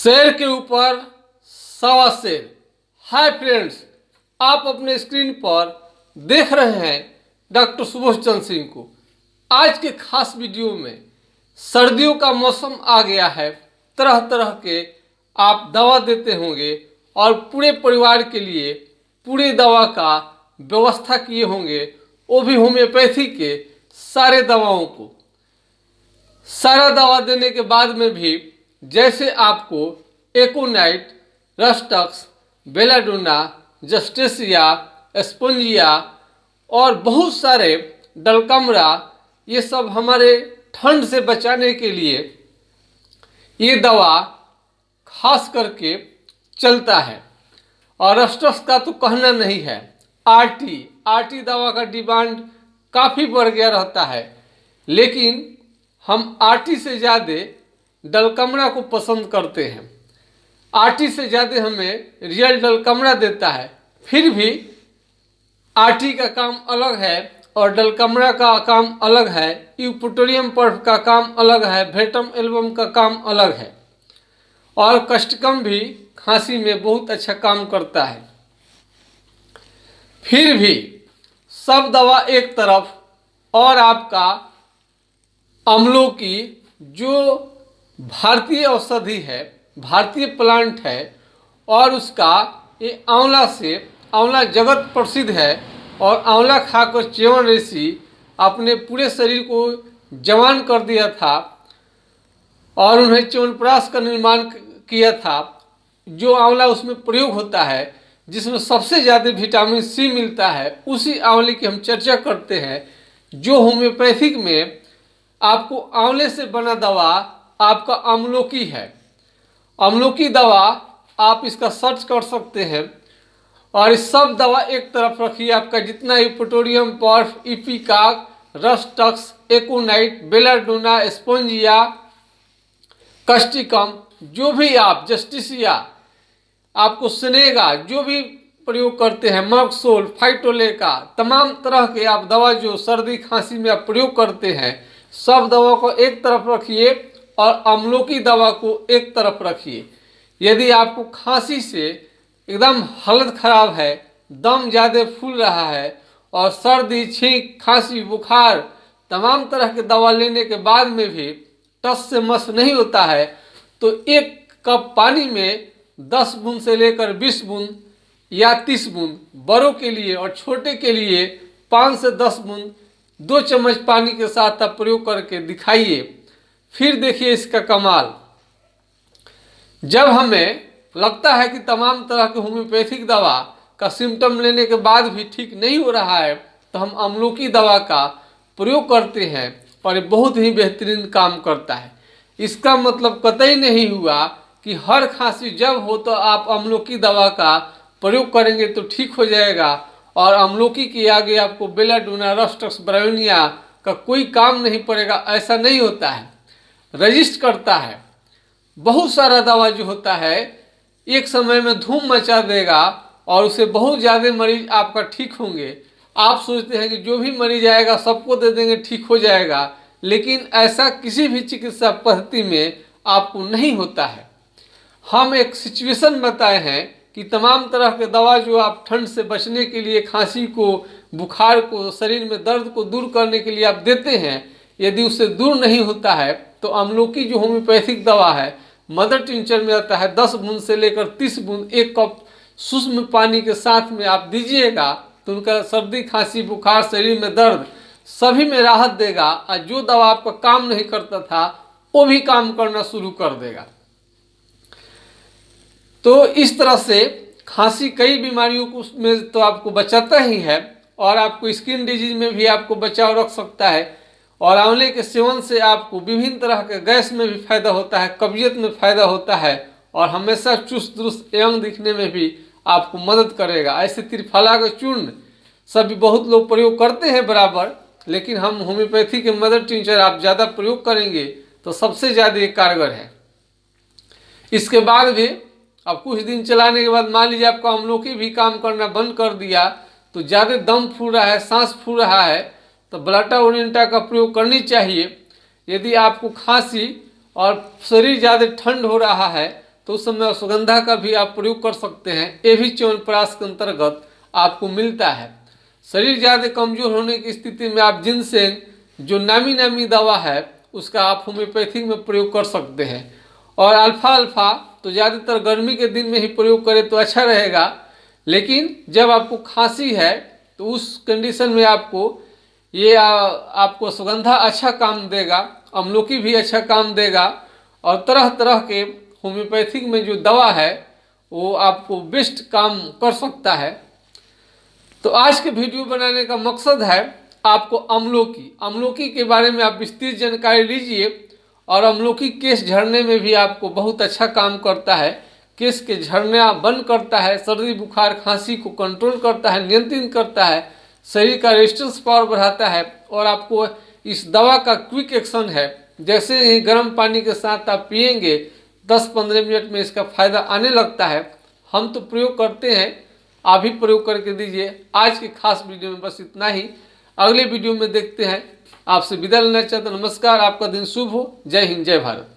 शेर के ऊपर सवा शेर। हाय फ्रेंड्स, आप अपने स्क्रीन पर देख रहे हैं डॉक्टर सुबोध चंद्र सिंह को। आज के खास वीडियो में सर्दियों का मौसम आ गया है, तरह तरह के आप दवा देते होंगे और पूरे परिवार के लिए पूरी दवा का व्यवस्था किए होंगे, वो भी होम्योपैथी के सारे दवाओं को। सारा दवा देने के बाद में भी जैसे आपको एकोनाइट, रस्टक्स, बेलाडोना, जस्टेसिया, स्पोंजिया और बहुत सारे डलकमरा, ये सब हमारे ठंड से बचाने के लिए ये दवा खास करके चलता है। और रस्टक्स का तो कहना नहीं है। आरटी दवा का डिमांड काफ़ी बढ़ गया रहता है, लेकिन हम आरटी से ज़्यादा डलकमरा को पसंद करते हैं। आरटी से ज़्यादा हमें रियल डलकमरा देता है। फिर भी आरटी का काम अलग है और डलकमरा का काम अलग है, यूपोटोरियम पर्फ का काम अलग है, वेटम एल्बम का काम अलग है और कस्टकम भी खांसी में बहुत अच्छा काम करता है। फिर भी सब दवा एक तरफ और आपका अम्लों की जो भारतीय औषधि है, भारतीय प्लांट है और उसका ये आंवला जगत प्रसिद्ध है और आंवला खाकर च्यवन ऋषि अपने पूरे शरीर को जवान कर दिया था और उन्हें च्यवनप्राश का निर्माण किया था। जो आंवला उसमें प्रयोग होता है, जिसमें सबसे ज़्यादा विटामिन सी मिलता है, उसी आंवले की हम चर्चा करते हैं। जो होम्योपैथिक में आपको आंवले से बना दवा आपका अम्लोकी है। अम्लोकी दवा आप इसका सर्च कर सकते हैं और इस सब दवा एक तरफ रखिए। आपका जितना Eupatorium पर्फ, ipecac, Rhus tox, एकोनाइट, belladonna, spongia, कस्टिकम, जो भी आप जस्टिसिया, आपको स्नेगा, जो भी प्रयोग करते हैं, मक्सोल, फाइटोलेका, तमाम तरह के आप दवा जो सर्दी खांसी में आप प्रयोग करते हैं, सब दवा को एक तरफ रखिए और अम्लोकी दवा को एक तरफ रखिए। यदि आपको खांसी से एकदम हालत खराब है, दम ज़्यादा फूल रहा है और सर्दी, छींक, खांसी, बुखार, तमाम तरह के दवा लेने के बाद में भी टस से मस नहीं होता है, तो एक कप पानी में 10 बूंद से लेकर 20 बूंद या 30 बूंद, बड़ों के लिए और छोटे के लिए 5 से 10 बूंद 2 चम्मच पानी के साथ आप प्रयोग करके दिखाइए। फिर देखिए इसका कमाल। जब हमें लगता है कि तमाम तरह के होम्योपैथिक दवा का सिम्टम लेने के बाद भी ठीक नहीं हो रहा है, तो हम अम्लोकी दवा का प्रयोग करते हैं और ये बहुत ही बेहतरीन काम करता है। इसका मतलब कतई नहीं हुआ कि हर खांसी जब हो तो आप अम्लोकी दवा का प्रयोग करेंगे तो ठीक हो जाएगा और अम्लोकी के आगे आपको बेलाडोना, रस्टक्स, ब्रायोनिया का कोई काम नहीं पड़ेगा। ऐसा नहीं होता है, रजिस्ट करता है। बहुत सारा दवा जो होता है एक समय में धूम मचा देगा और उससे बहुत ज़्यादा मरीज आपका ठीक होंगे। आप सोचते हैं कि जो भी मरीज आएगा सबको दे देंगे, ठीक हो जाएगा, लेकिन ऐसा किसी भी चिकित्सा पद्धति में आपको नहीं होता है। हम एक सिचुएशन बताए हैं कि तमाम तरह के दवा जो आप ठंड से बचने के लिए, खांसी को, बुखार को, शरीर में दर्द को दूर करने के लिए आप देते हैं, यदि उससे दूर नहीं होता है तो अम्लोकी जो होम्योपैथिक दवा है, मदर टिंचर में आता है, 10 बूंद से लेकर 30 बूंद 1 कप सूक्ष्म पानी के साथ में आप दीजिएगा तो उनका सर्दी, खांसी, बुखार, शरीर में दर्द सभी में राहत देगा और जो दवा आपका काम नहीं करता था वो भी काम करना शुरू कर देगा। तो इस तरह से खांसी कई बीमारियों को में तो आपको बचाता ही है और आपको स्किन डिजीज में भी आपको बचाव रख सकता है और आंवले के सेवन से आपको विभिन्न तरह के गैस में भी फायदा होता है, कब्जियत में फायदा होता है और हमेशा चुस्त दुरुस्त यंग दिखने में भी आपको मदद करेगा। ऐसे त्रिफला का चूर्ण सभी बहुत लोग प्रयोग करते हैं बराबर, लेकिन हम होम्योपैथी के मदर टिंचर आप ज़्यादा प्रयोग करेंगे तो सबसे ज़्यादा ये कारगर है। इसके बाद भी अब कुछ दिन चलाने के बाद मान लीजिए आपका अम्लोकी भी काम करना बंद कर दिया, तो ज़्यादा दम फूल रहा है, सांस फूल रहा है, तो ब्लाटा ओरिएंटा का प्रयोग करनी चाहिए। यदि आपको खांसी और शरीर ज़्यादा ठंड हो रहा है तो उस समय अश्वगंधा का भी आप प्रयोग कर सकते हैं। ये भी च्यवनप्राश के अंतर्गत आपको मिलता है। शरीर ज़्यादा कमजोर होने की स्थिति में आप जिनसेंग, जो नामी नामी दवा है, उसका आप होम्योपैथिक में प्रयोग कर सकते हैं। और अल्फा तो ज़्यादातर गर्मी के दिन में ही प्रयोग करें तो अच्छा रहेगा, लेकिन जब आपको खांसी है तो उस कंडीशन में आपको ये आपको अश्वगंधा अच्छा काम देगा, अमलोकी भी अच्छा काम देगा, और तरह तरह के होम्योपैथिक में जो दवा है वो आपको बेस्ट काम कर सकता है। तो आज के वीडियो बनाने का मकसद है आपको अमलोकी के बारे में आप विस्तृत जानकारी लीजिए। और अमलोकी केस झड़ने में भी आपको बहुत अच्छा काम करता है, केस के झड़ना बंद करता है, सर्दी बुखार खांसी को कंट्रोल करता है, नियंत्रित करता है, शरीर का रेजिस्टेंस पावर बढ़ाता है। और आपको इस दवा का क्विक एक्शन है, जैसे ही गर्म पानी के साथ आप पिएंगे 10-15 मिनट में इसका फायदा आने लगता है। हम तो प्रयोग करते हैं, आप भी प्रयोग करके दीजिए। आज की खास वीडियो में बस इतना ही, अगले वीडियो में देखते हैं। आपसे विदा लेना चाहते हैं। नमस्कार, आपका दिन शुभ हो। जय हिंद, जय भारत।